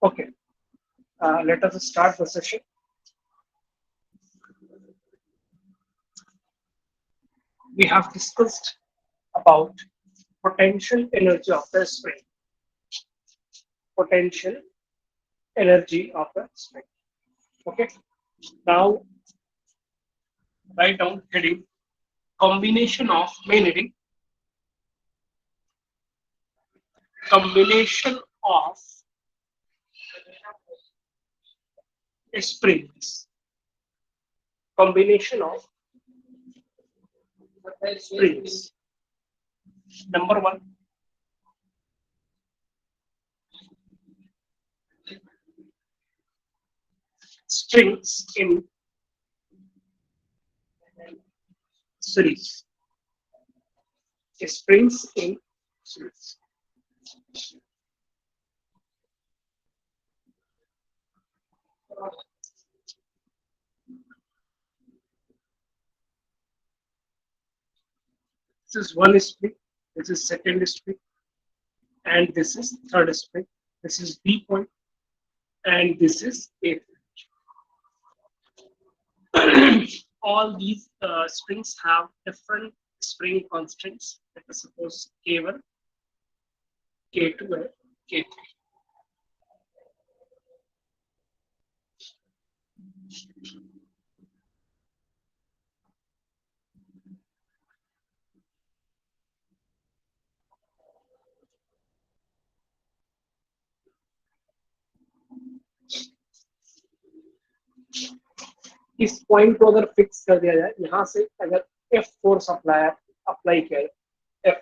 Okay, let us start the session. We have discussed about potential energy of the spring. Potential energy of the spring. Okay. Now write down heading combination of main heading combination of springs. Combination of springs. Number one, strings in series. Springs in series. This is one spring, this is second spring, and this is third spring. This is B point, and this is A point. All these springs have different spring constants. Let us suppose K1, K2, and K3. इस point को अगर fix कर दिया जाए, यहाँ से अगर F force apply किया जाए, F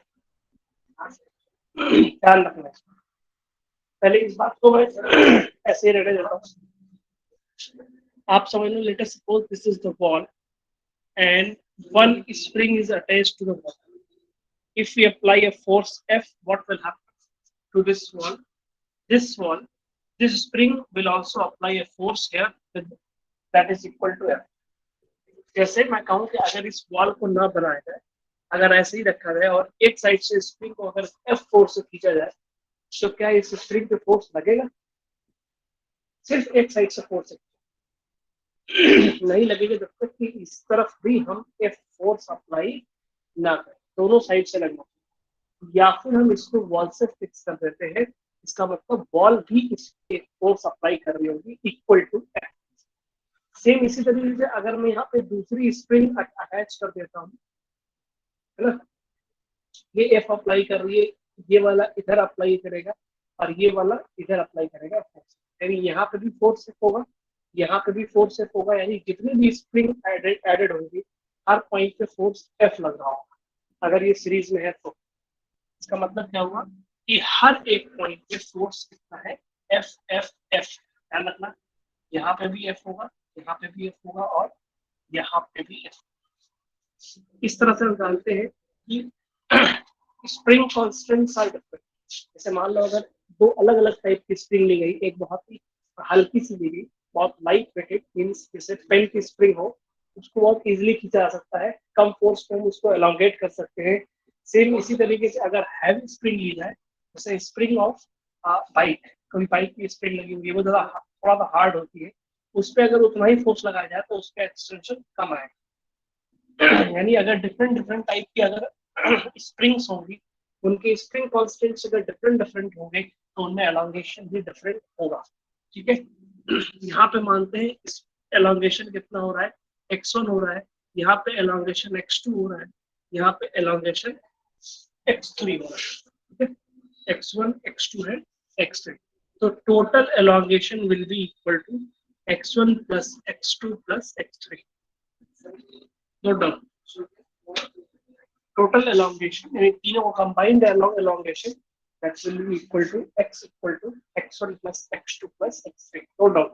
ध्यान रखना है। पहले इस बात को मैं ऐसे ही रहने देता हूँ। आप समझ लो, let us suppose this is the wall and one spring is attached to the wall. If we apply a force F, what will happen to this wall? This spring will also apply a force here that is equal to F. जैसे मैं कहूँ कि अगर इस wall को ना बनाया जाए, अगर ऐसे ही रखा जाए और एक साइड से स्प्रिंग को अगर F फोर्स से खींचा जाए, तो क्या इस स्प्रिंग पे फोर्स लगेगा? सिर्फ एक साइड से फोर्स नहीं लगेगा जब तक कि इस तरफ भी हम F फोर्स अप्लाई ना करें, दोनों साइड से लगना, या फिर हम इसको वॉल से फिक्स कर देते हैं। इसका मतलब वॉल भी इस फोर्स अप्लाई कर रही होगी इक्वल टू F। सेम इसी तरीके से अगर मैं यहाँ पे दूसरी स्प्रिंग अटैच कर देता हूँ, है ना, ये F अप्लाई कर रही है, ये वाला इधर अप्लाई करेगा और ये वाला इधर अप्लाई करेगा फोर्स, यानी यहाँ पे भी फोर्स होगा, यहाँ पे भी फोर्स होगा, यानी जितनी भी स्प्रिंग एडेड होगी हर पॉइंट पे फोर्स F लग रहा होगा। अगर ये सीरीज में है तो इसका मतलब क्या हुआ कि हर एक पॉइंट पे फोर्स कितना है? F F F। ध्यान रखना, यहाँ पे भी F होगा, यहाँ पे भी F होगा और यहाँ पे भी F। इस तरह से हम जानते हैं कि स्प्रिंग कॉन्स्टेंट्स आर डिफरेंट। जैसे मान लो अगर दो अलग अलग टाइप की स्प्रिंग ली गई, एक बहुत ही हल्की सी ली गई, बहुत लाइट वेटेड, मींस जैसे पेन की स्प्रिंग हो, उसको बहुत इजीली खींचा जा सकता है, कम फोर्स पे हम उसको एलोंगेट कर सकते हैं। सेम इसी तरीके से अगर हैवी स्प्रिंग ली जाए, जैसे स्प्रिंग ऑफ बाइक, कभी बाइक की स्प्रिंग लगी हुई है, वो थोड़ा सा हार्ड होती है, उस पर अगर उतना ही फोर्स लगाया जाए तो उसका एक्सटेंशन कम आएगा। यानी अगर डिफरेंट टाइप की अगर स्प्रिंग्स होंगी, उनके स्प्रिंग कॉन्स्टेंट्स अगर डिफरेंट होंगे तो उनमें एलोंगेशन भी डिफरेंट होगा। ठीक है, यहाँ पे मानते हैं एलोंगेशन कितना हो रहा है? x1 हो रहा है, यहाँ पे एलोंगेशन x2 हो रहा है, यहाँ पे एलोंगेशन x3 हो रहा है। ठीक है, x1 x2 है, x3, तो total elongation will be equal to x1 plus x2 plus x3। Note down, total elongation, यानी तीनों को combined elongation, that will be equal to x equal to x1 plus x2 plus x3. Note down.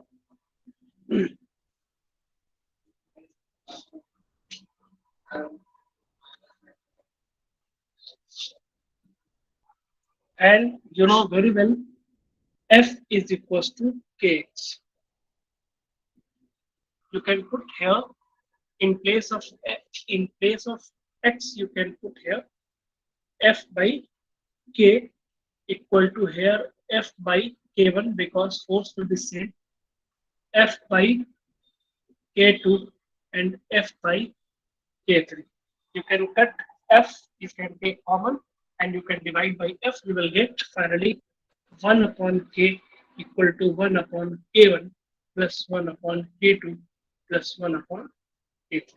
And you know very well, F is equals to kx. You can put here in place of x, you can put here F by k equal to here F by K1 because force will be same, F by K2 and F by K3. You can cut F, you can take common and you can divide by F. You will get finally 1 upon K equal to 1 upon K1 plus 1 upon K2 plus 1 upon K3.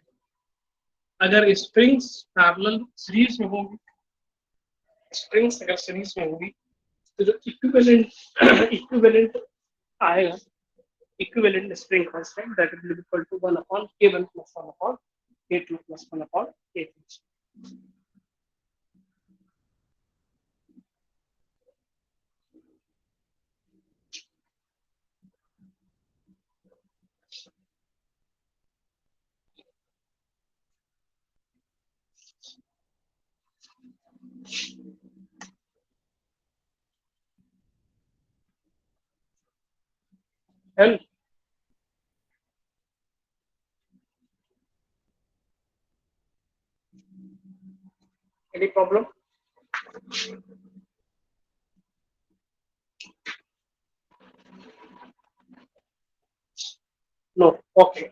अगर springs parallel series में होंगी, springs अगर series में होगी तो जो equivalent आएगा, equivalent spring constant that will be equal to 1 upon K1 plus 1 upon K2 plus 1 upon K3. And any problem? No. Okay.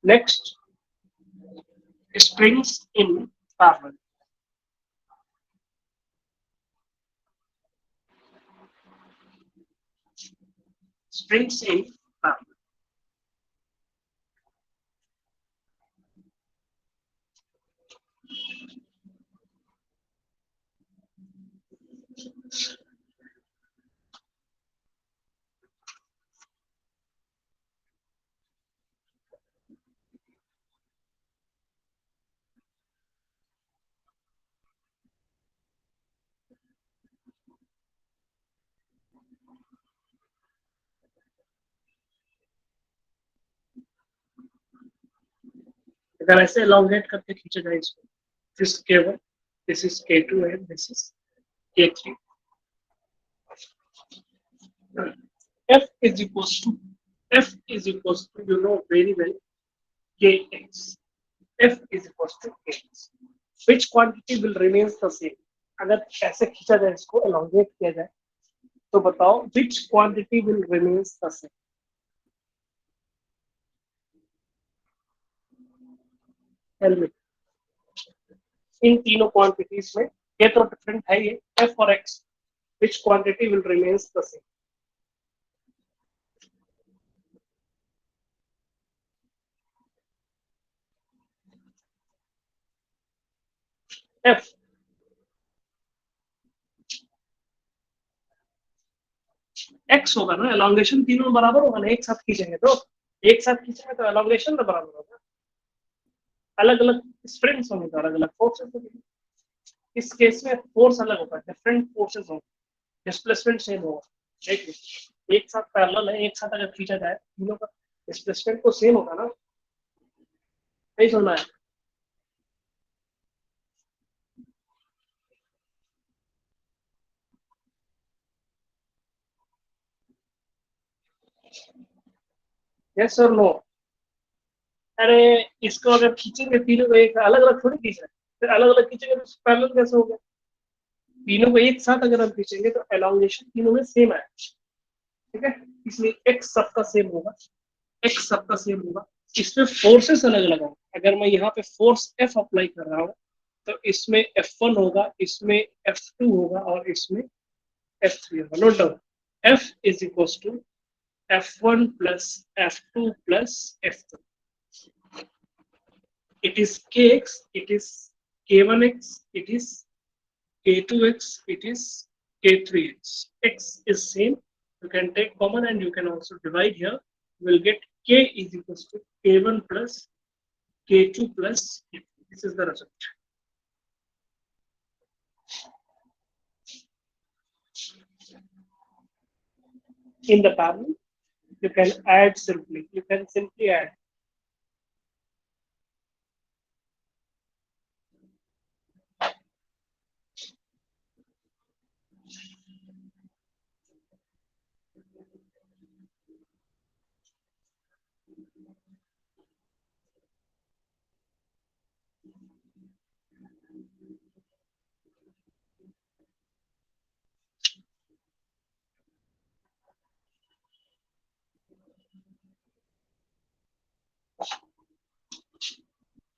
Next, springs in parallel. Springs in parallel. अगर ऐसे elongate करके खींचा जाए इसको, this is K1, this is K2 and this is K3. F is equals to you know very well Kx. F is equals to Kx. Which quantity will remains the same? अगर ऐसे खींचा जाए इसको elongate किया जाए तो बताओ which quantity will remains the same? Tell me. इन तीनों क्वांटिटीज में ये तो डिफरेंट है, ये F और X. Which quantity will remains the same? F. X होगा ना, elongation तीनों बराबर होगा ना, एक साथ खींचेंगे तो elongation तो बराबर होगा. अलग अलग स्प्रिंग्स होंगे तो अलग अलग फोर्सेस होंगे. इस केस में फोर्स अलग होगा, डिफरेंट फोर्सेस होंगे, डिस्प्लेसमेंट सेम होगा. देखिए एक साथ पैरेलल है, एक साथ अगर खींचा जाए तीनों का डिस्प्लेसमेंट तो सेम होगा ना. नहीं सुनना है? यस और नो? अरे इसको अगर खींचेंगे तीनों को एक अलग अलग थोड़ी खींच रहे हैं, फिर अलग अलग खींचेंगे तो पैरेलल कैसे हो गया? तीनों को एक साथ अगर हम खींचेंगे तो एलोंगेशन तीनों में सेम है. ठीक है, इसलिए एक्स सबका सेम होगा, एक्स सबका सेम होगा. इसमें फोर्सेस अलग अलग होंगे. अगर मैं यहाँ पे फोर्स एफ अप्लाई कर रहा हूँ तो इसमें F1 होगा, इसमें F2 होगा और इसमें F3 होगा. Note down. F is equal to F1 plus F2 plus F3. It is Kx, it is K1x, it is K2x, it is K3x. X is same. You can take common and you can also divide here. You will get K is equal to K1 plus K2 plus K3. This is the result. In the parallel, you can add simply. You can simply add.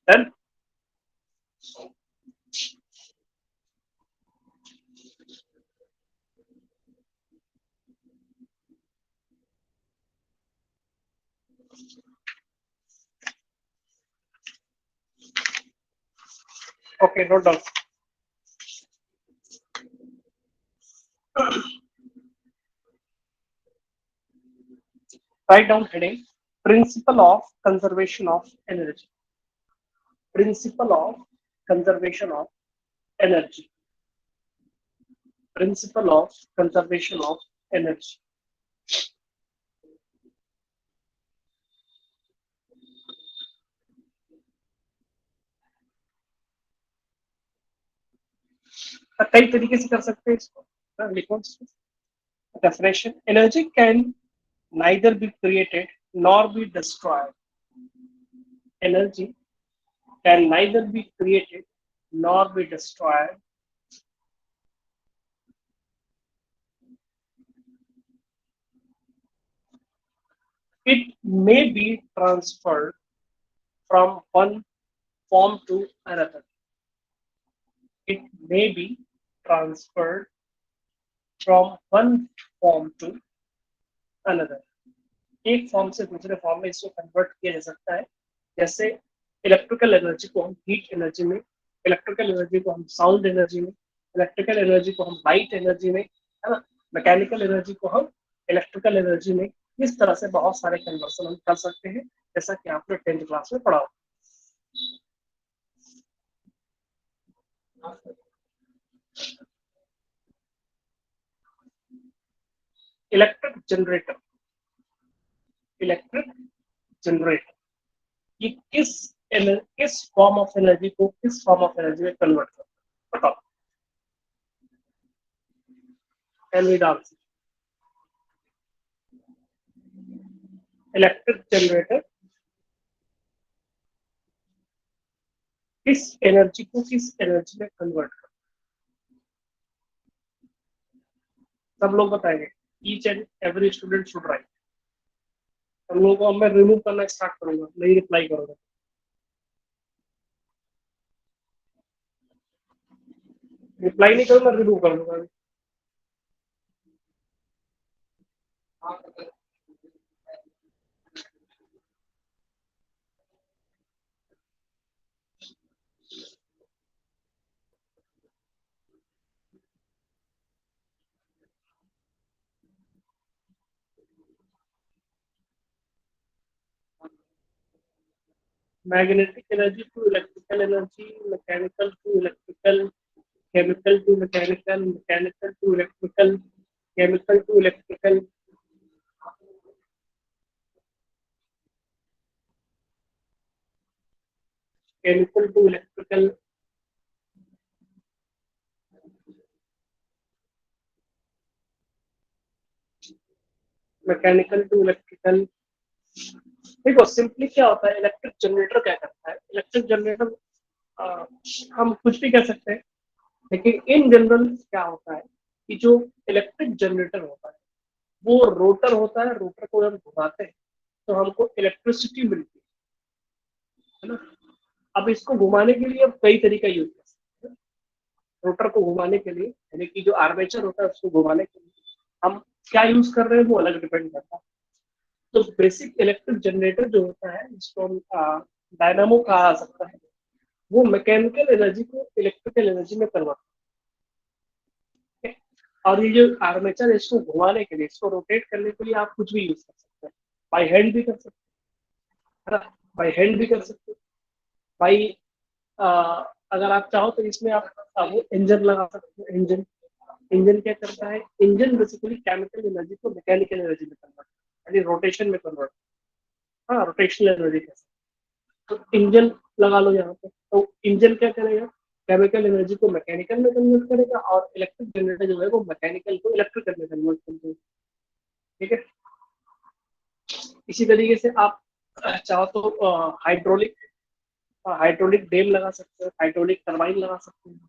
Done. Okay, note down. Write down heading: Principle of conservation of energy. Principle of conservation of energy. Principle of conservation of energy. कई तरीके से कर सकते हैं इसको. लिखो definition: energy can neither be created nor be destroyed. Energy can neither be created nor be destroyed. It may be transferred from one form to another. It may be transferred from one form to another. एक form से दूसरे form में इसको convert किया जा सकता है. जैसे इलेक्ट्रिकल एनर्जी को हम हीट एनर्जी में, इलेक्ट्रिकल एनर्जी को हम साउंड एनर्जी में, इलेक्ट्रिकल एनर्जी को हम लाइट एनर्जी में, है ना, मैकेनिकल एनर्जी को हम इलेक्ट्रिकल एनर्जी में. इस तरह से बहुत सारे कन्वर्सन हम कर सकते हैं, जैसा कि आपने 10th क्लास में पढ़ा. इलेक्ट्रिक जनरेटर, इलेक्ट्रिक जनरेटर ये किस फॉर्म ऑफ एनर्जी को किस फॉर्म ऑफ एनर्जी में कन्वर्ट करता है, बताओ. एलवी आंसर. इलेक्ट्रिक जनरेटर किस एनर्जी को किस एनर्जी में कन्वर्ट करता है, सब लोग बताएंगे. Each and every student should write. हम लोगों को मैं रिमूव करना स्टार्ट करूंगा, नहीं रिप्लाई करूंगा. रिप्लाई नहीं करूंगा, रिमूव कर दूंगा. Magnetic energy to electrical energy, mechanical to electrical, chemical to mechanical, mechanical to electrical, chemical to electrical, chemical to electrical, mechanical to electrical. देखो सिंपली क्या होता है, इलेक्ट्रिक जनरेटर क्या करता है. इलेक्ट्रिक जनरेटर हम कुछ भी कह सकते हैं, लेकिन इन जनरल क्या होता है कि जो इलेक्ट्रिक जनरेटर होता है वो रोटर होता है. रोटर को हम घुमाते हैं तो हमको इलेक्ट्रिसिटी मिलती है ना. अब इसको घुमाने के लिए हम कई तरीका यूज कर सकते हैं. रोटर को घुमाने के लिए, यानी कि जो आर्मेचर होता है उसको घुमाने के लिए हम क्या यूज कर रहे हैं वो अलग डिपेंड करता है. तो बेसिक इलेक्ट्रिक जनरेटर जो होता है जिसको हम डायनामो कहा जा सकता है, वो मैकेनिकल एनर्जी को इलेक्ट्रिकल एनर्जी में कन्वर्ट करता है. और ये जो आर्मेचर है इसको घुमाने के लिए, इसको रोटेट करने के लिए आप कुछ भी यूज कर सकते हैं. बाई हैंड भी कर सकते हैं, बाई हैंड भी कर सकते हैं. बाई अगर आप चाहो तो इसमें आप वो इंजन लगा सकते हैं. इंजन इंजन क्या करता है, इंजन बेसिकली केमिकल एनर्जी को मैकेनिकल एनर्जी में कन्वर्ट, यानी रोटेशन में कन्वर्ट. हाँ, रोटेशनल एनर्जी कैसे. तो इंजन लगा लो यहाँ पे, तो इंजन क्या करेगा, केमिकल एनर्जी को मैकेनिकल में कन्वर्ट करेगा, और इलेक्ट्रिक जनरेटर जो है वो मैकेनिकल को इलेक्ट्रिकल में कन्वर्ट कर देगा. ठीक है. इसी तरीके से आप चाहो तो हाइड्रोलिक हाइड्रोलिक डैम लगा सकते हैं, हाइड्रोलिक टरबाइन लगा सकते हैं.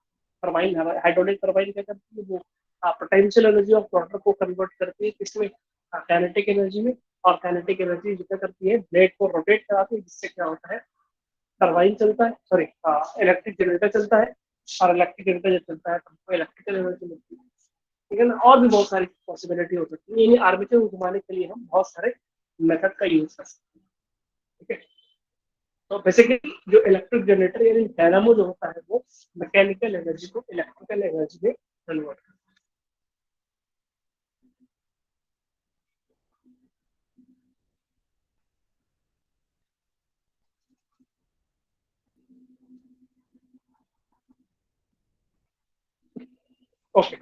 टरबाइन, हाइड्रोलिक टरबाइन क्या करती है, वो पोटेंशियल एनर्जी ऑफ वाटर को कन्वर्ट करती है किसमें, काइनेटिक एनर्जी में। और काइनेटिक एनर्जी जो क्या करती है, ब्लेड को रोटेट कराती है, जिससे क्या होता है, टरबाइन चलता है, सॉरी इलेक्ट्रिक जनरेटर चलता है, और इलेक्ट्रिक जनरेटर जब चलता है तो हमको इलेक्ट्रिकल एनर्जी मिलती है। ठीक है ना। और भी बहुत सारी पॉसिबिलिटी हो सकती है, यानी आर्मेचर को घुमाने के लिए हम बहुत सारे मेथड का यूज कर सकते हैं। ठीक है। तो बेसिकली जो इलेक्ट्रिक जनरेटर यानी डायनामो जो होता है वो मैकेनिकल एनर्जी को इलेक्ट्रिकल एनर्जी में कन्वर्ट करता है। ओके,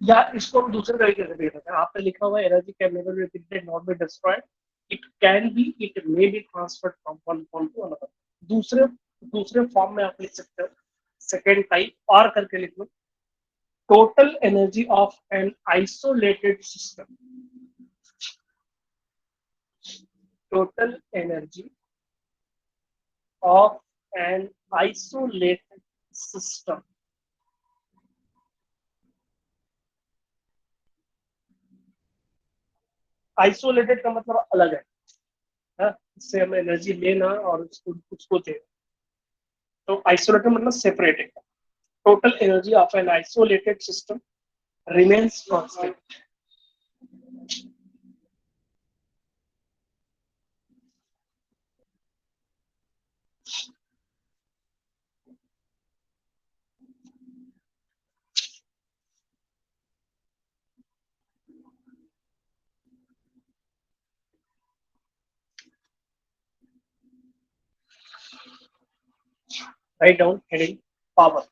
या इसको हम दूसरे तरीके से देख सकते हैं। आपने लिखा हुआ energy can never be repeated not be destroyed, it can be, it may be transferred from one form to another. दूसरे दूसरे फॉर्म में आप लिख सकते हो, सेकेंड टाइप और करके लिख लो, total energy of an isolated system, total energy of an isolated system. Isolated का मतलब अलग है, इससे हमें एनर्जी लेना और उसको उसको देना। तो आइसोलेटेड मतलब separated. Total energy of an isolated system remains constant. Write down heading power.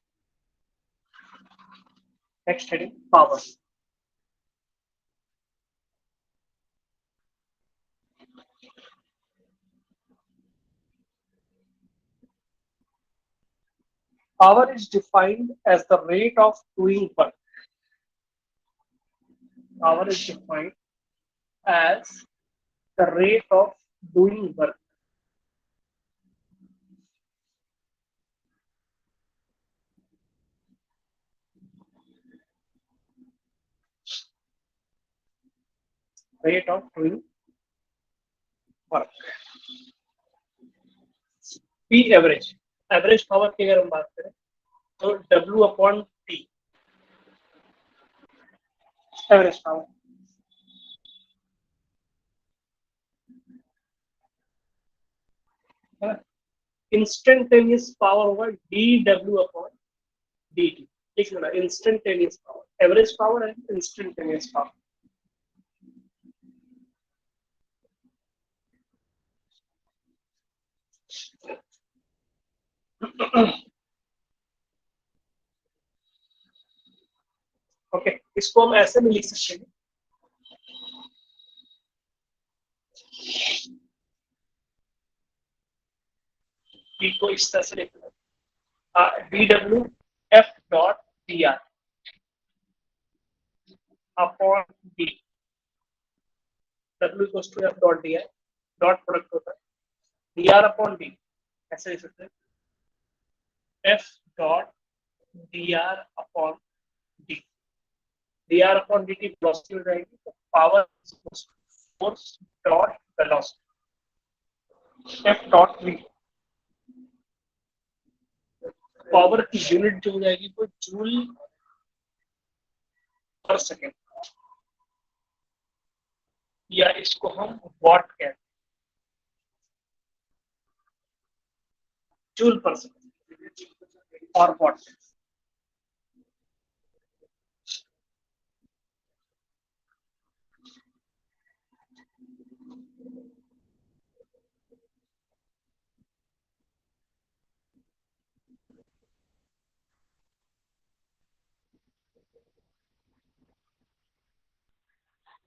Next heading power. Power is defined as the rate of doing work. Power is defined as the rate of doing work. Rate of doing work. P average. Average power की अगर हम बात करें तो W upon T average power. Instantaneous power होगा dW upon dt. लिख लेना instantaneous power. Average power and instantaneous power. Okay, इसको हम ऐसे भी लिख सकते हैं, पी को इस तरह से लिखना, d W F dot d r upon d, W equals to F dot d r, dot product होता है डी आर अपॉन डी, ऐसे लिख सकते हैं F dot d r upon D. D r upon D की velocity हो जाएगी, तो power force dot velocity, F dot we power की यूनिट जो हो जाएगी वो जूल पर सेकेंड, या इसको हम वॉट कहते हैं, जूल पर सेकेंड और what.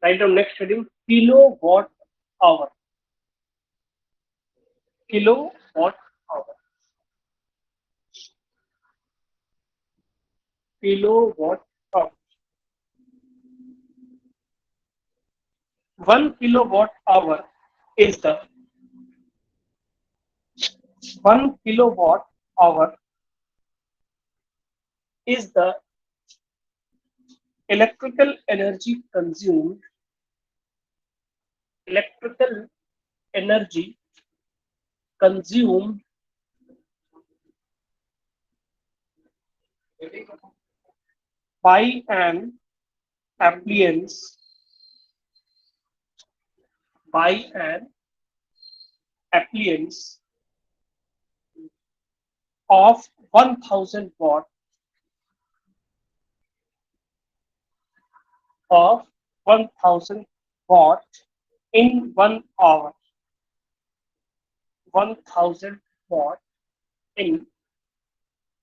Write down next heading kilowatt hour. Kilowatt hour. Kilowatt hour. 1 kilowatt hour is the 1 kilowatt hour is the electrical energy consumed electrical energy consumed by an appliance by an appliance of 1000 watt of 1000 watt in 1 hour. 1000 watt in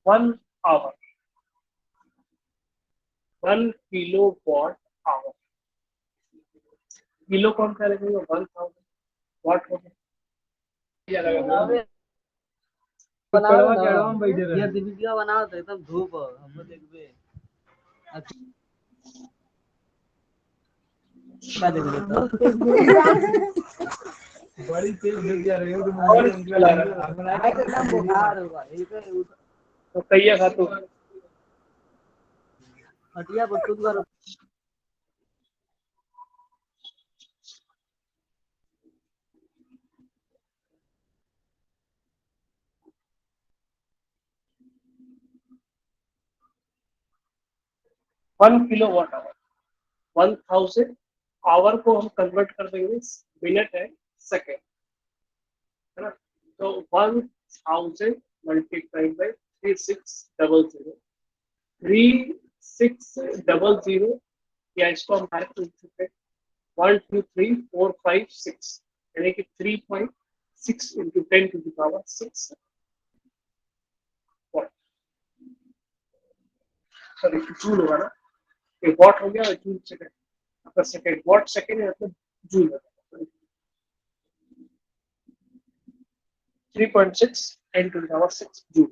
1 hour. 1 kilowatt hour. Kilo कौन सा लगेगा 1000 वाट हो गया बनाओ ना ये video बनाओ तो एकदम धूप हम देखबे का देखबे बड़ी तेज गिर गया रे और चला रहा है एकदम बुखार होगा ये तो कैया खातू हटिया पर तुम करो 1 किलोवाट आवर 1000 आवर को हम कन्वर्ट कर देंगे मिनट है सेकेंड है ना तो 1000 मल्टीप्लाइड बाई 3600 3600 या इसको हम डायरेक्ट लिख सकते हैं 1 2 3 4 5 6 यानी कि 3.6 इंटू 10⁶ वॉट सॉरी जूल होगा ना ये वॉट हो गया और जूल सेकेंड आपका सेकेंड वॉट सेकेंड मतलब जूल होगा 3.6 10⁶ जूल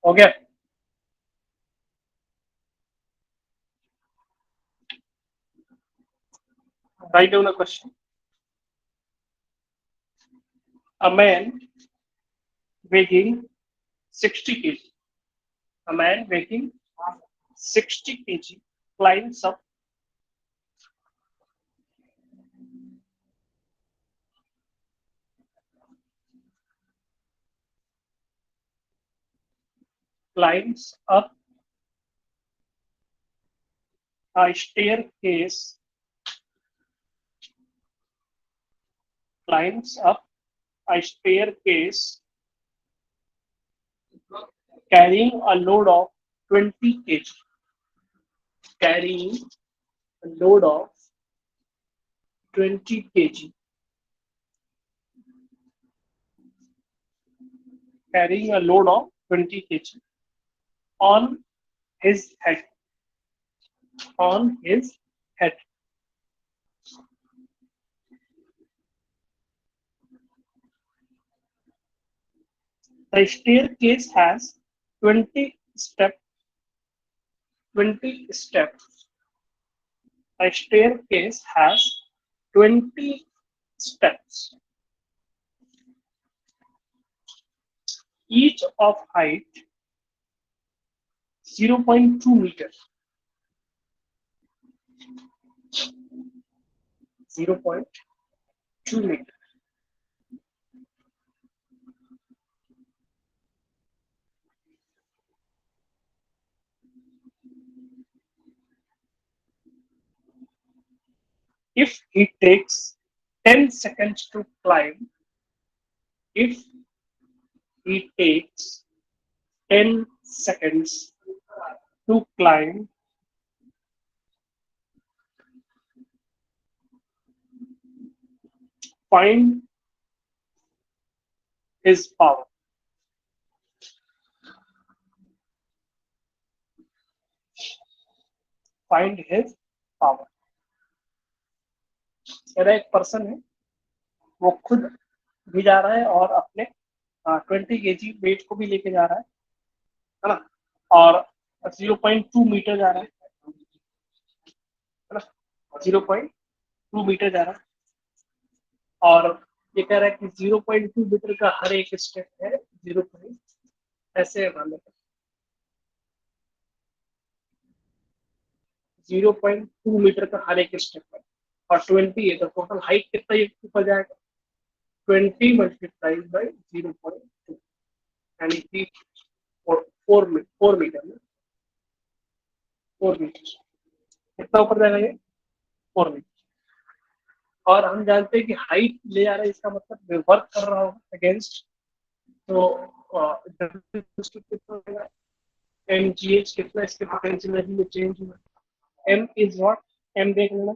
हो गया write down a question a man weighing 60 kg a man weighing 60 kg climbs up climbs up a staircase climbs up a staircase carrying a load of 20 kg carrying a load of 20 kg carrying a load of 20 kg on his head on his head the staircase has 20 steps 20 steps a staircase has 20 steps each of height 0.2 meters 0.2 meters if he takes 10 seconds to climb if he takes 10 seconds to climb find his power. Find his power. मेरा एक person है, वो खुद भी जा रहा है और अपने 20 kg वेट को भी लेके जा रहा है ना, और 0.2 मीटर जा रहा है ना, 0.2 मीटर जा रहा है, और ये कह रहा है कि 0.2 मीटर का हर एक स्टेप है 0. ऐसे मान लेते 0.2 मीटर का हर एक स्टेप है, और 20 है, तो टोटल हाइट कितना ये ऊपर जाएगा, 20 मल्टीप्लाइड बाई 0.2, यानी कि 4 मीटर में 4 मीटर कितना ऊपर जाएगा ये 4 मीटर. और हम जानते हैं कि हाइट ले जा रहा है, इसका मतलब वर्क कर रहा होगा अगेंस्ट, तो कितना होगा mgh कितना इसके पोटेंशियल एनर्जी में चेंज हुआ, m इज व्हाट, m देख लेना,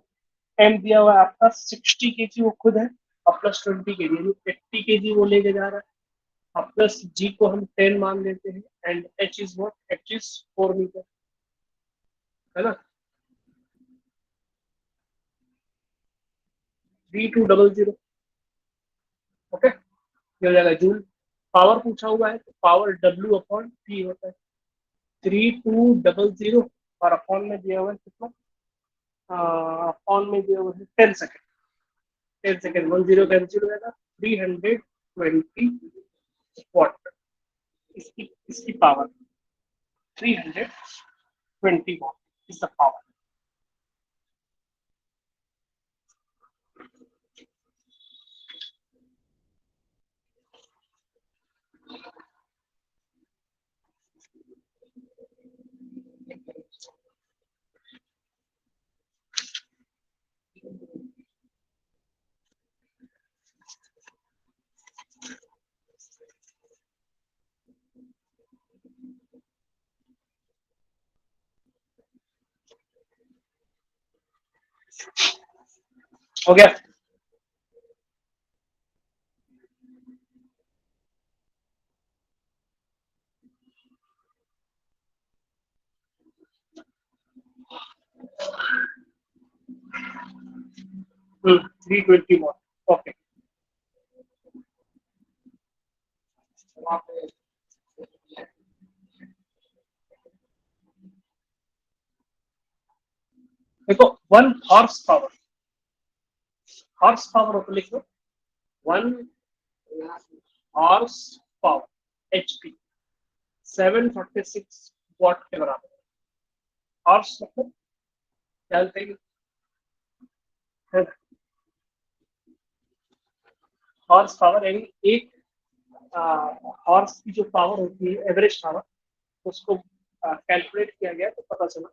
m दिया हुआ है आपका 60 kg वो खुद है, और प्लस 20 kg 80 kg वो लेके जा रहा है, और प्लस g को हम 10 मान लेते हैं, and h is what, h is 4 metre, है ना. 3200, ओके, ये हो जाएगा जूल. पावर पूछा हुआ है तो पावर W अपॉन P होता है, 3200, और अपॉन में दिया हुआ है कितना, अपॉन में दिया हुआ है 10 सेकेंड, 10 सेकेंड 10 कैंसिल हो जाएगा, 320 वॉट इसकी power, 320 what is the power. हो गया. हम्म, 320 वॉट, ओके. देखो 1 हॉर्स पावर, हॉर्स पावर होता लिख लो, 1 हॉर्स पावर HP 746 वॉट के बराबर. हॉर्स मतलब जानते हैं, हॉर्स पावर यानी एक हॉर्स की जो पावर होती है, एवरेज पावर, उसको कैलकुलेट किया गया तो पता चला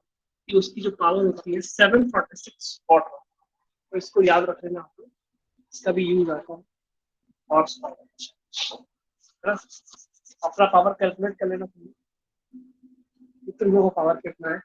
कि उसकी जो पावर होती है 746 वॉट. तो इसको याद रख लेना, आपको इसका भी यूज आता है, हॉर्स पावर, है ना. अपना पावर कैलकुलेट कर लेना, कितने लोगों का पावर कितना है.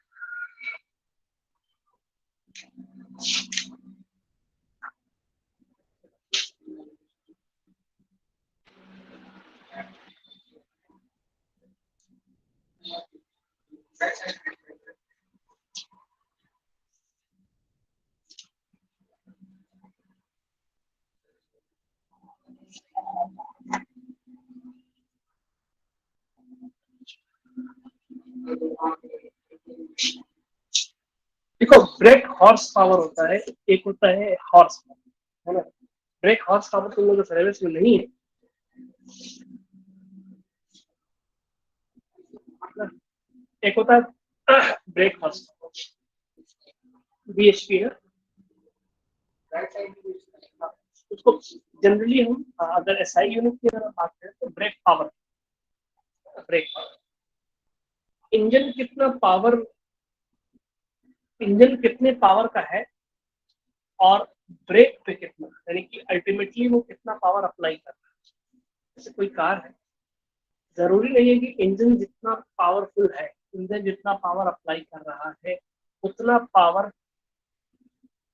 देखो ब्रेक हॉर्स पावर होता है, एक होता है हॉर्स पावर, है ना. ब्रेक हॉर्स पावर तुम लोगों के सिलेबस में नहीं है, एक होता है ब्रेक हॉर्स पावर, BHP है. उसको जनरली हम अगर SI यूनिट की अगर बात करें तो brake power, brake power, engine कितने पावर का है और ब्रेक पे कितना, यानी कि अल्टीमेटली वो कितना पावर अप्लाई कर रहा है. जैसे कोई कार है, जरूरी नहीं है कि इंजन जितना पावरफुल है, इंजन जितना पावर अप्लाई कर रहा है, उतना पावर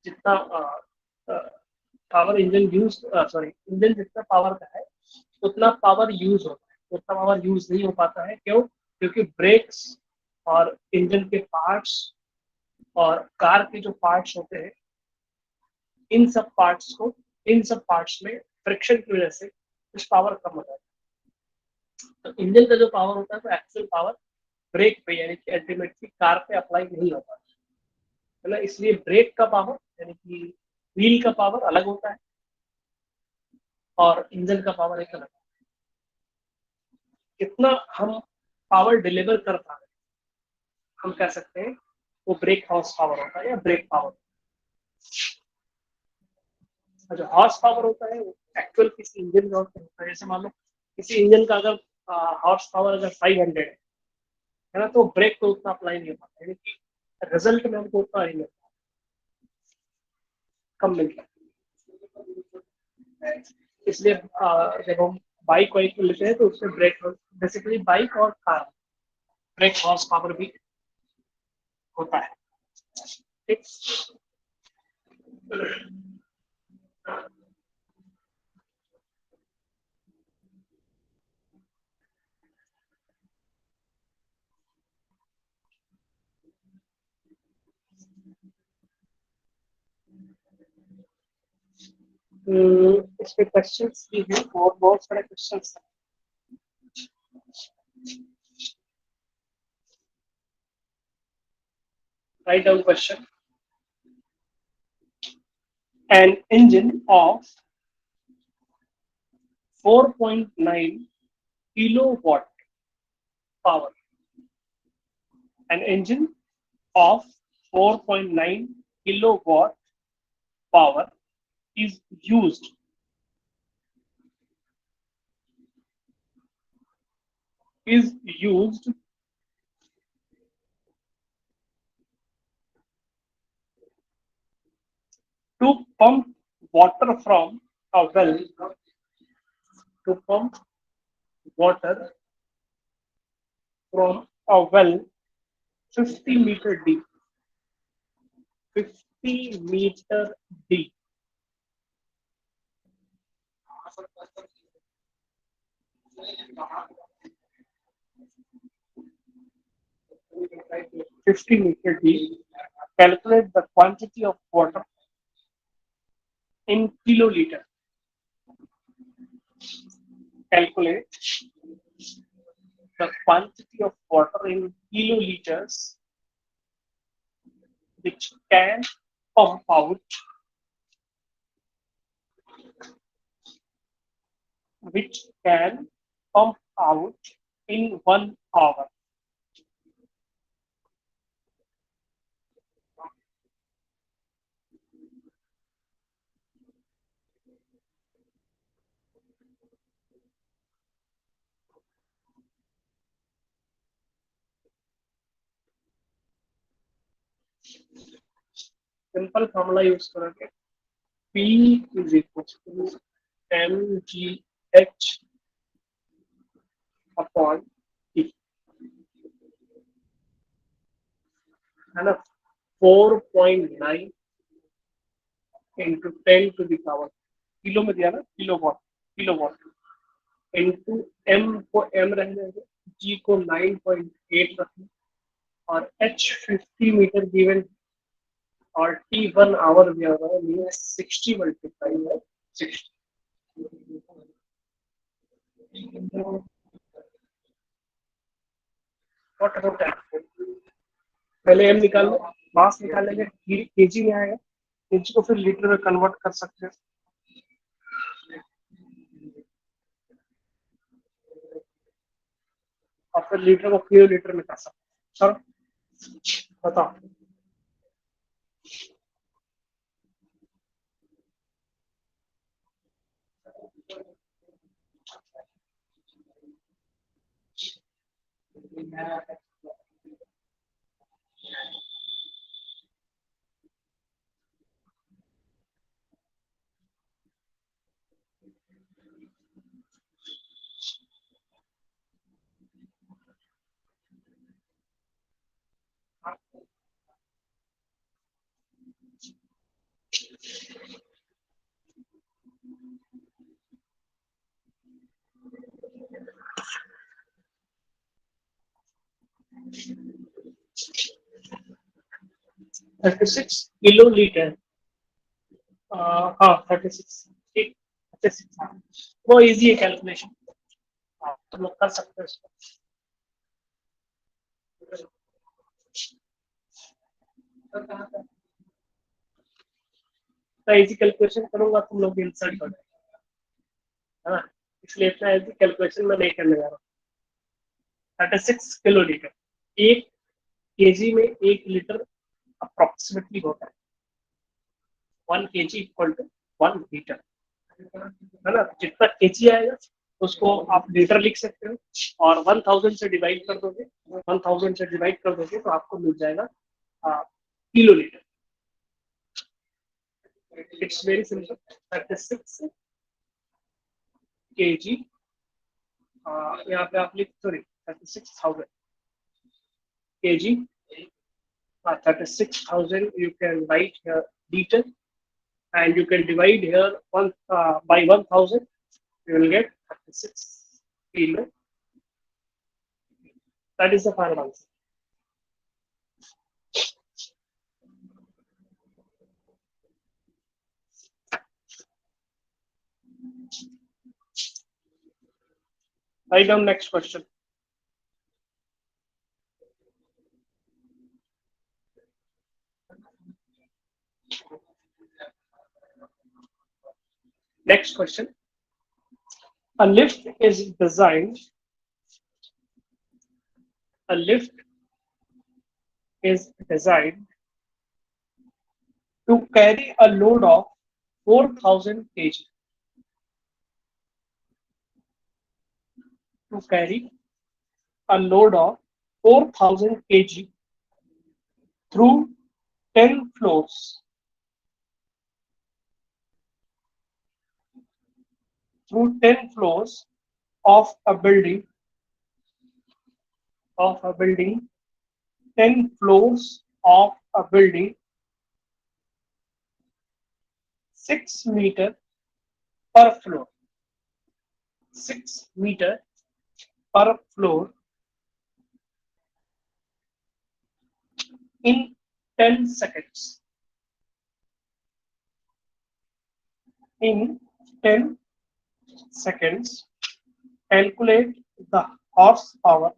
जितना power engine use sorry engine जितना पावर का है उतना पावर यूज होता है, उतना पावर यूज नहीं हो पाता है। क्यों? क्योंकि ब्रेक्स और इंजन के पार्ट्स और कार के जो पार्ट्स होते हैं इन सब पार्ट्स में फ्रिक्शन की वजह से कुछ पावर कम हो जाता है। तो इंजन का जो पावर होता है वो एक्चुअल पावर ब्रेक पे यानी कि अल्टीमेटली कार पे अप्लाई नहीं होता है ना। इसलिए ब्रेक का पावर यानी कि व्हील का पावर अलग होता है और इंजन का पावर एक अलग। कितना हम पावर डिलीवर कर पा रहे हैं हम कह सकते हैं वो ब्रेक हॉर्स पावर होता है या ब्रेक पावर। जो हॉर्स पावर होता है वो एक्चुअल किसी इंजन का होता है। जैसे मान लो किसी इंजन का अगर हॉर्स पावर अगर 500 है ना, तो ब्रेक तो उतना अप्लाई नहीं हो पाता, यानी कि रिजल्ट में हमको उतना नहीं मिलता, कम मिलता है। इसलिए जब हम बाइक वाइक लेते हैं तो उसमें ब्रेक बेसिकली बाइक और कार ब्रेक हॉर्स पावर भी होता है। ठीक। इस पे क्वेश्चंस भी हैं और बहुत सारे क्वेश्चंस हैं। Write down question. An engine of 4.9 kilowatt power. An engine of 4.9 kilowatt power is used to pump water from a well to pump water from a well 50-meter deep. 50-meter deep. Right? 50-meter deep. Calculate the quantity of water in kiloliter. Calculate the quantity of water in kiloliters which can pump out in 1 hour. Simple formula use करेंगे P is equal to mgh upon T, है ना। 4.9 into 10 to the power, kilo में दिया ना, kilowatt into m को m रहने देंगे, g को 9.8 रखें और h 50 मीटर गिवन और t 1 आवर दिया हुआ है, मीन 60 मल्टीप्लाई है 60। What about that? पहले m निकाल लो, मास निकालेंगे, केजी में आएगा, केजी को फिर लीटर में कन्वर्ट कर सकते हैं और फिर लीटर को किलो लीटर में कर सकते हैं। चलो बताओ। 36 किलो लीटर, हाँ 36, ठीक 36, हाँ वो इजी है कैलकुलेशन, हाँ तुम लोग कर सकते हो इसको। मैं इजी कैलकुलेशन करूंगा, तुम लोग इंसल्ट हो जाएगा, है ना, इसलिए इतना इजी कैलकुलेशन मैं नहीं करने जा रहा हूँ। 36 किलो लीटर, एक केजी में 1 लीटर अप्रोक्सीमेटली होता है, 1 kg इक्वल टू 1 लीटर, है ना, जितना केजी आएगा उसको आप लीटर लिख सकते हो, और 1000 से डिवाइड कर दोगे, 1000 से डिवाइड कर दोगे तो आपको मिल जाएगा kilo litre. It's very simple, 36 kg, यहाँ पे आप लिख, sorry 36,000 kg, 36,000 you can write here liter, and you can divide here by 1000, you will get 36 kilo. That is the final answer. Write down next question. Next question. A lift is designed. A lift is designed to carry a load of 4,000 kg. To carry a load of 4,000 kg through 10 floors. Through 10 floors of a building. 10 floors of a building, 6 meter per floor. 6 meter per floor in 10 seconds. In 10 seconds, calculate the horsepower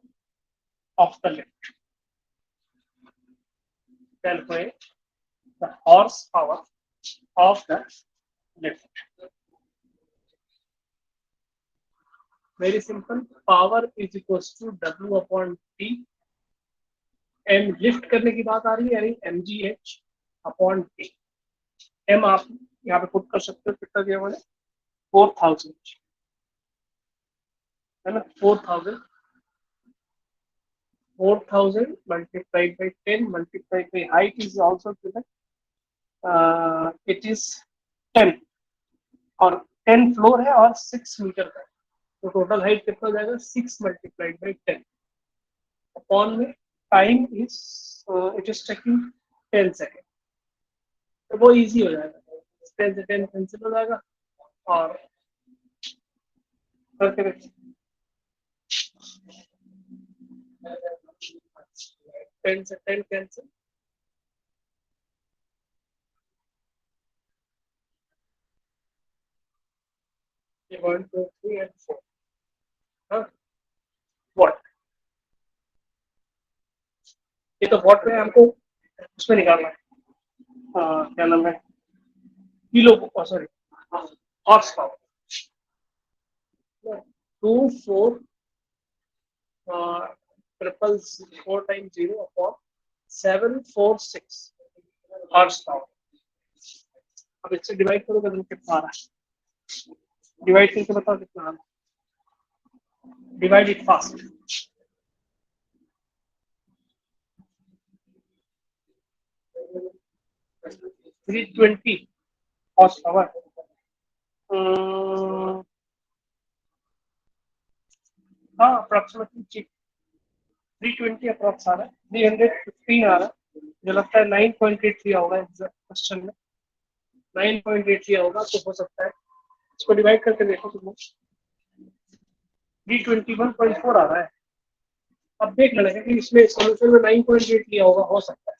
of the lift. Calculate the horsepower of the lift. Very simple. Power is equals to W upon T. M lift करने की बात आ रही है, यानी mgh upon T. M आप यहाँ पे put कर सकते हो, कितना दिया मैंने 4,000, है ना, 4,000 multiplied by 10 multiplied by height is also given. It is 10 और 10 फ्लोर है और 6 मीटर का है, तो टोटल हाइट कितना हो जाएगा 6 multiplied by 10 अपॉन में time is it is taking 10 second, तो वो इजी हो जाएगा, 10 से 10 कैंसिल हो जाएगा और करके 10 से 10 कैंसिल, ये 1 2 3 and 4, हाँ वॉट, ये तो वॉट में हमको उसमें निकालना है, क्या नाम है, kilo, sorry horse power, 24 triple 4 time 0 upon 746 horse power. अब इससे डिवाइड करोगे तो कितना आ रहा है, डिवाइड करके बताओ कितना आ रहा है, divide it fast, three 20 horse power, हाँ अप्रोक्सीमेटली 320 अप्रोक्स आ रहा है, 315 आ रहा है, मुझे लगता है 9.83 होगा क्वेश्चन में, 9.83 होगा, तो हो सकता है इसको डिवाइड करके देखो तुम, 321.4 आ रहा है। अब देख लेना कि इसमें सोल्यूशन में 9.8 लिया होगा, हो सकता है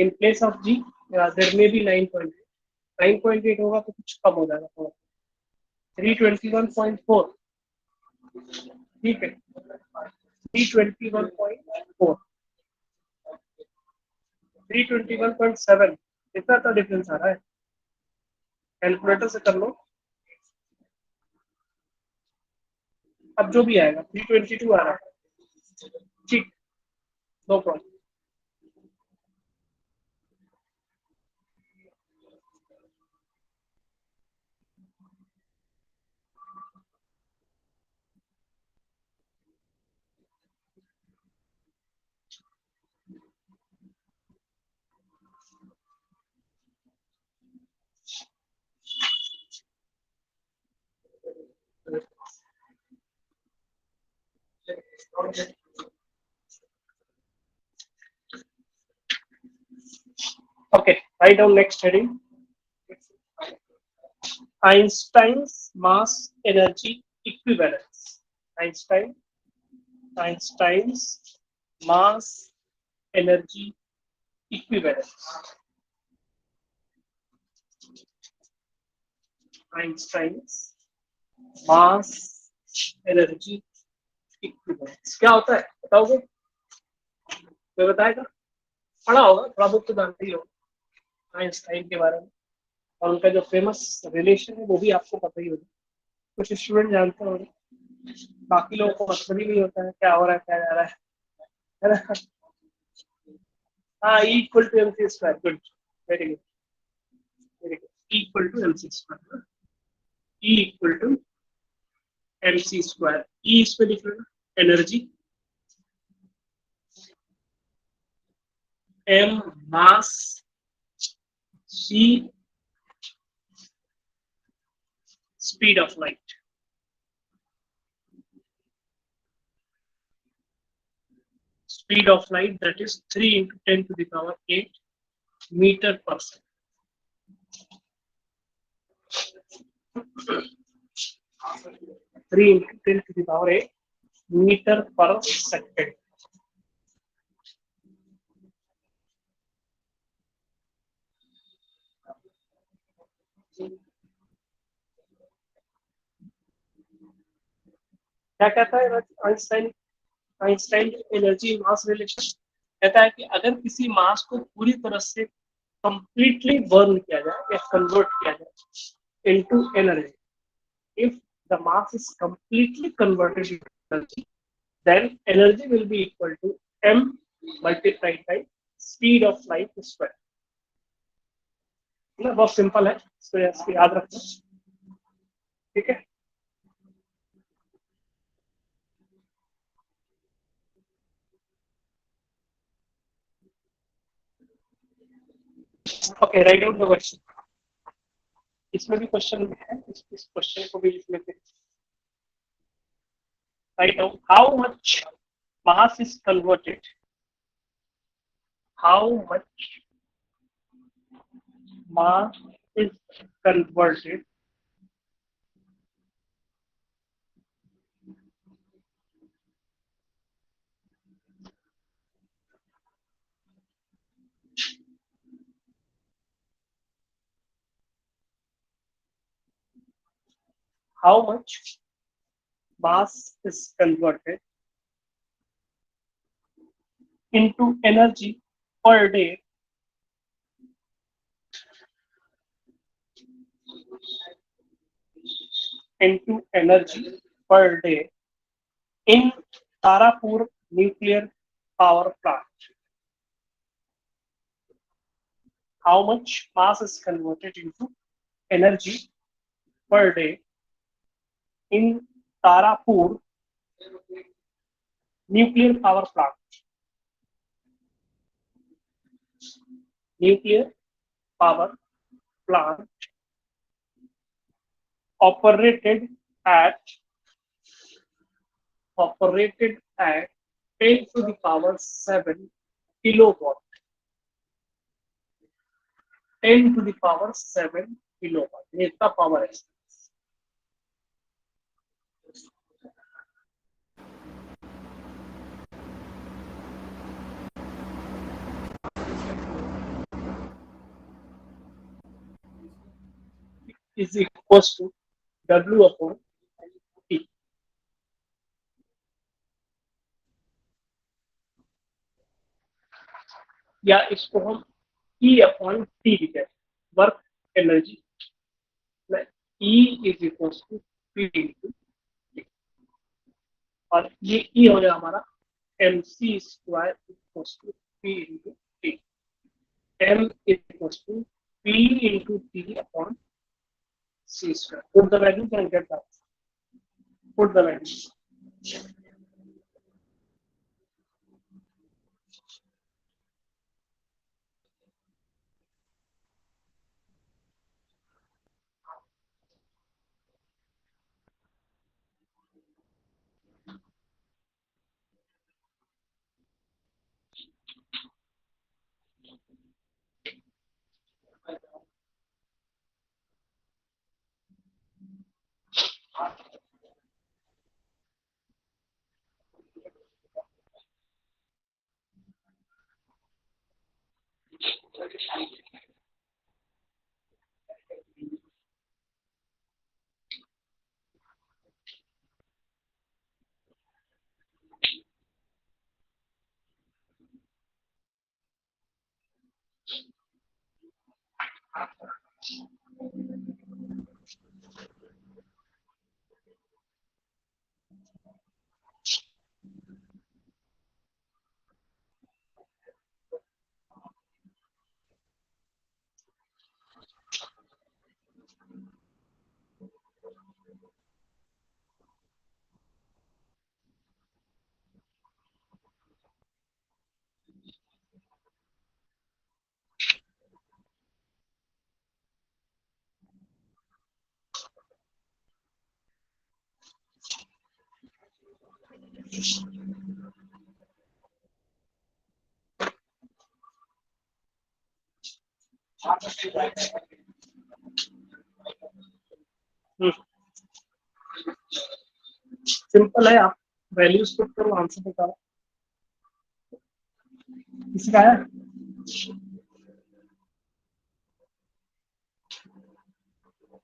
in place of g there में बी 9.8 होगा तो कुछ कम हो जाएगा थोड़ा 321.4 ठीक है 321.4 321.7 इतना तो डिफरेंस आ रहा है कैलकुलेटर से कर लो अब जो भी आएगा 322 आ रहा है ठीक no problem okay write down next heading Einstein's mass energy equivalence Einstein's mass energy equivalence Einstein's mass energy equivalence क्या होता है बताओगे कोई बताएगा पढ़ा होगा थोड़ा बहुत तो जानते ही हो आइंस्टाइन के बारे में और उनका जो फेमस रिलेशन है वो भी आपको पता ही होगा कुछ स्टूडेंट जानते होंगे बाकी लोगों को मतलब ही नहीं होता है क्या हो रहा है क्या जा रहा है ना हाँ equal to M C square good very good very good equal to M C square E equal to M C square E इसमें लिख लेना energy M mass C speed of light speed of light that is 3 into 10 to the power 8 meter per second 3 into 10 to the power 8 meter per second क्या कहता है Einstein Einstein energy मास relation कहता है कि अगर किसी मास को पूरी तरह से कंप्लीटली बर्न किया जाए या कन्वर्ट किया जाए into energy if the mass is completely converted into energy then energy will be equal to m multiplied by speed of light square ना बहुत सिंपल है इसको याद रखना ठीक है okay write down the question इसमें भी क्वेश्चन है इस क्वेश्चन को भी लिख लेते हैं write down how much mass is converted how much mass is converted how much mass is converted into energy per day into energy per day in Tarapur nuclear power plant. How much mass is converted into energy per day in Tarapur nuclear power plant? Nuclear power plant operated at 10 to the power 7 kilowatt. 10 to the power 7 kilowatt. ये इतना power है. Is equal to W upon T। या इसको हम E upon T भी कहते हैं, work energy. E is equal to P into T, और ये E हो जाएगा हमारा MC square equal to P into T। M equal to P into T upon C square. Put the values and get that. Put the values. Simple है, आप values put करो, answer निकालो। किसी का है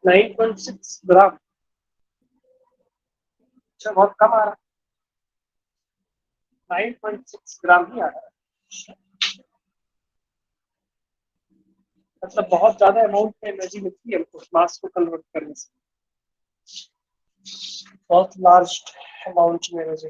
9.6 ग्राम। अच्छा, बहुत कम आ रहा है, 9.6 ग्राम ही आ रहा है। मतलब बहुत ज्यादा अमाउंट में एनर्जी मिलती है हमको मास को कन्वर्ट करने से, बहुत लार्ज अमाउंट में एनर्जी।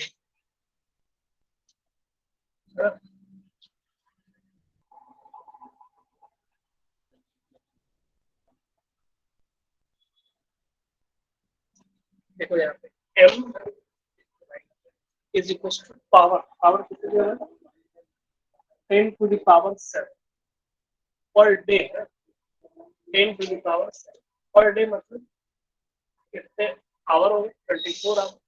देखो यहाँ पे M is equal to power, power कितनी है 10 to the power 7 per day. 10 to the power 7 per day मतलब कितने आवर हो गए 24 आवर।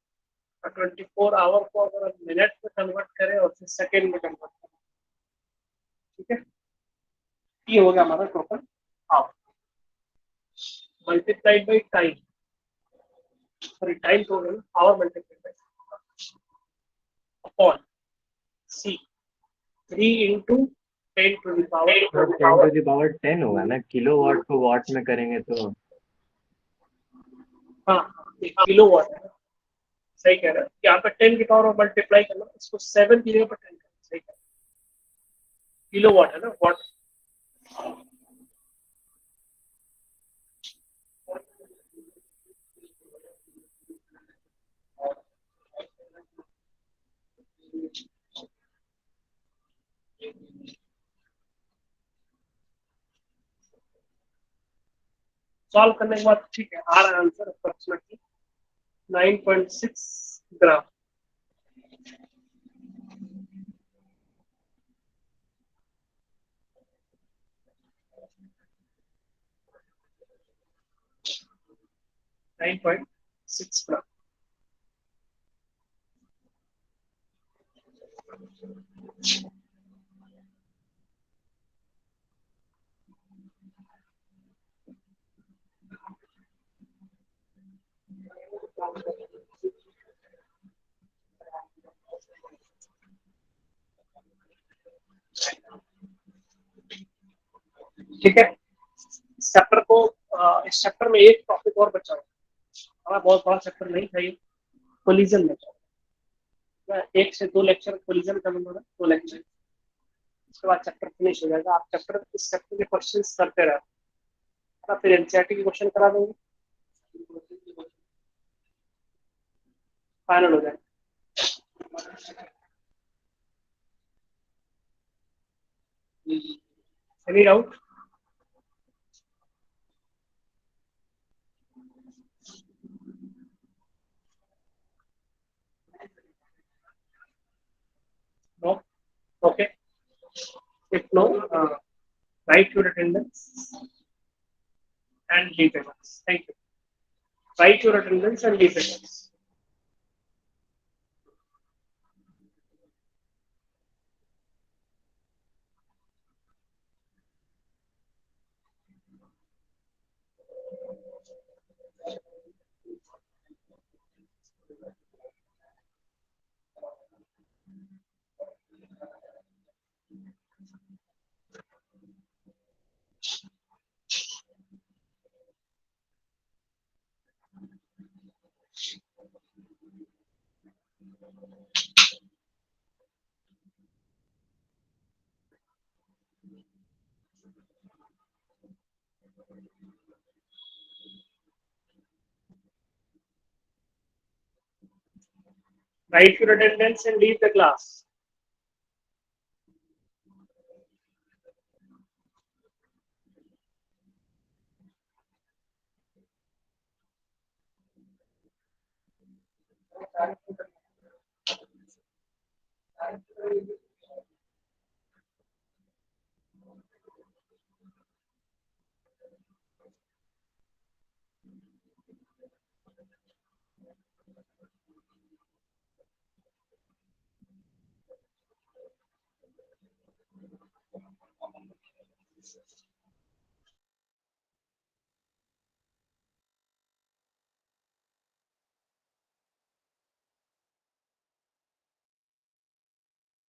24 आवर को अगर हम मिनट में कन्वर्ट करें और फिर सेकेंड में कन्वर्ट करें, ठीक है, ये हो गया हमारा total hour multiplied by time. Sorry, time total, hour multiplied by upon C 3 into 10 to the power 10 होगा ना, किलोवाट को वाट में करेंगे तो। हाँ, किलो वाट है, सही कह रहे हैं। यहाँ पे 10 की पावर और मल्टीप्लाई करना, इसको 7 की जगह पर 10 करना, सही कह रहे हैं। किलो वाट है ना, वाट। सॉल्व करने के बाद ठीक है, आ रहा है आंसर अप्रोक्सीमेटली 9.6 ग्राम। ठीक है, इस चैप्टर को इस चैप्टर में एक टॉपिक और बचा हुआ हमारा, बहुत बड़ा चैप्टर नहीं था ये, कोलिजन बचा हुआ। 1 से 2 लेक्चर कोलिजन का मिलेगा, 2 लेक्चर, उसके बाद चैप्टर फिनिश हो जाएगा। आप चैप्टर इस चैप्टर के क्वेश्चन करते रहना, फिर एनसीईआरटी के क्वेश्चन करा देंगे, फाइनल हो जाएगा। Any doubt? No? Okay, if no, write your attendance and leave the class. Thank you. Write your attendance and leave the class. Write your attendance and leave the class.